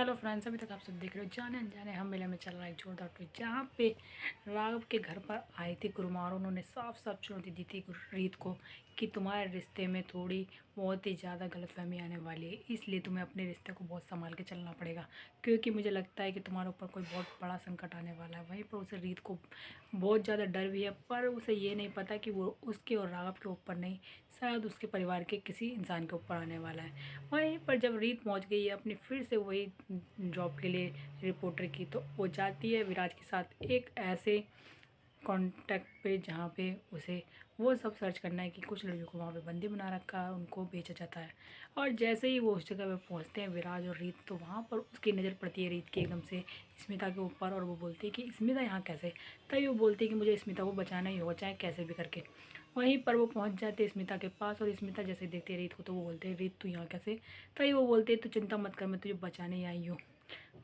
Hello friends, अभी तक आप सब देख रहे हो जाने अनजाने हम मेले में चल रहा है जोरदार ट्विस्ट, जहाँ पे राघव के घर पर आई थी गुरुमा और उन्होंने साफ साफ चुनौती दी थी रीत को कि तुम्हारे रिश्ते में थोड़ी बहुत ही ज़्यादा गलतफहमी आने वाली है, इसलिए तुम्हें अपने रिश्ते को बहुत संभाल के चलना पड़ेगा, क्योंकि मुझे लगता है कि तुम्हारे ऊपर कोई बहुत बड़ा संकट आने वाला है। वहीं पर उसे रीत को बहुत ज़्यादा डर भी है, पर उसे ये नहीं पता कि वो उसके और राघव के ऊपर नहीं, शायद उसके परिवार के किसी इंसान के ऊपर आने वाला है। वहीं पर जब रीत पहुंच गई है अपनी फिर से वही जॉब के लिए रिपोर्टर की, तो वो जाती है विराज के साथ एक ऐसे कॉन्टैक्ट पे जहाँ पे उसे वो सब सर्च करना है कि कुछ लड़कियों को वहाँ पे बंदी बना रखा है, उनको बेचा जाता है। और जैसे ही वो उस जगह पे पहुँचते हैं विराज और रीत, तो वहाँ पर उसकी नज़र पड़ती है रीत की एकदम से स्मिता के ऊपर, और वो बोलती है कि स्मिता यहाँ कैसे। तभी वो बोलती है कि मुझे स्मिता को बचाना ही होगा, चाहे कैसे भी करके। वहीं पर वो पहुँच जाते हैं स्मिता के पास, और स्मिता जैसे देखती है रीत को, तो वो बोलते हैं रीत तू यहाँ कैसे। तभी वो बोलते हैं तू चिंता मत कर, मैं तुझे बचाने ही आई हूँ।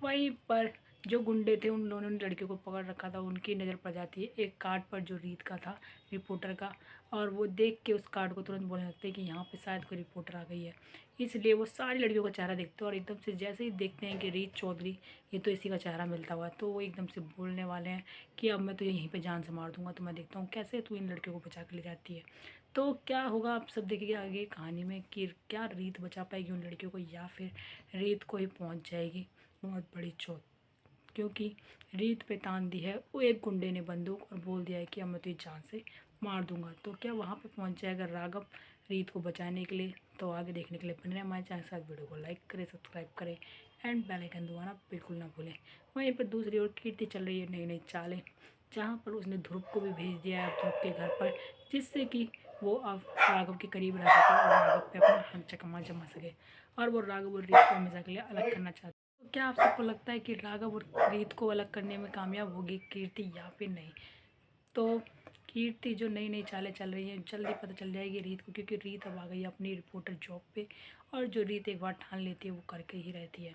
वहीं पर जो गुंडे थे उन दोनों ने लड़के को पकड़ रखा था, उनकी नज़र पड़ जाती है एक कार्ड पर जो रीत का था, रिपोर्टर का। और वो देख के उस कार्ड को तुरंत बोलने लगते हैं कि यहाँ पे शायद कोई रिपोर्टर आ गई है। इसलिए वो सारी लड़कियों का चेहरा देखते हैं, और एकदम से जैसे ही देखते हैं कि रीत चौधरी ये तो इसी का चेहरा मिलता हुआ है, तो वो एकदम से बोलने वाले हैं कि अब मैं तुझे यहीं पर जान से मार दूंगा। तो मैं देखता हूँ कैसे तू इन लड़कियों को बचा के ले जाती है। तो क्या होगा आप सब देखिए आगे कहानी में कि क्या रीत बचा पाएगी उन लड़कियों को, या फिर रीत को ही पहुँच जाएगी बहुत बड़ी चोट। क्योंकि रीत पे तान दी है वो एक गुंडे ने बंदूक, और बोल दिया है कि अब मैं तुझे जान से मार दूंगा। तो क्या वहाँ पे पहुँच जाएगा राघव रीत को बचाने के लिए? तो आगे देखने के लिए बने रहे हमारे चैनल के साथ। वीडियो को लाइक करें, सब्सक्राइब करें एंड बेल आइकन दबाना बिल्कुल ना भूलें। वहीं पर दूसरी ओर कीर्ति चल रही है नई नई चालें, जहाँ पर उसने ध्रुव को भी भेज दिया है ध्रुव के घर पर, जिससे कि वो अब राघव के करीब रह सके और राघव पे अपना हक चकमा जमा सके, और वो राघव और रीत को हमेशा के लिए अलग करना चाहता है। तो क्या आप सबको लगता है कि राघव और रीत को अलग करने में कामयाब होगी कीर्ति या फिर नहीं? तो कीर्ति जो नई नई चालें चल रही हैं जल्दी पता चल जाएगी रीत को, क्योंकि रीत अब आ गई है अपनी रिपोर्टर जॉब पे, और जो रीत एक बार ठान लेती है वो करके ही रहती है।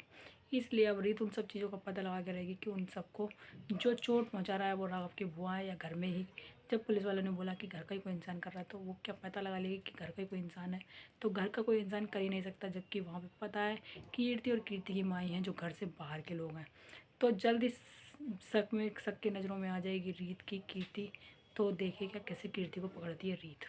इसलिए अब रीत उन सब चीज़ों का पता लगा के रहेगी कि उन सबको जो चोट पहुंचा रहा है वो राघव की बुआ है या घर में ही। जब पुलिस वालों ने बोला कि घर का ही कोई इंसान कर रहा है, तो वो क्या पता लगा लेगी कि घर का ही कोई इंसान है। तो घर का कोई इंसान कर ही नहीं सकता, जबकि वहाँ पे पता है कीर्ति और कीर्ति की माई हैं जो घर से बाहर के लोग हैं। तो जल्दी शक के नज़रों में आ जाएगी रीत की कीर्ति। तो देखिएगा कैसे कीर्ति को पकड़ती है रीत।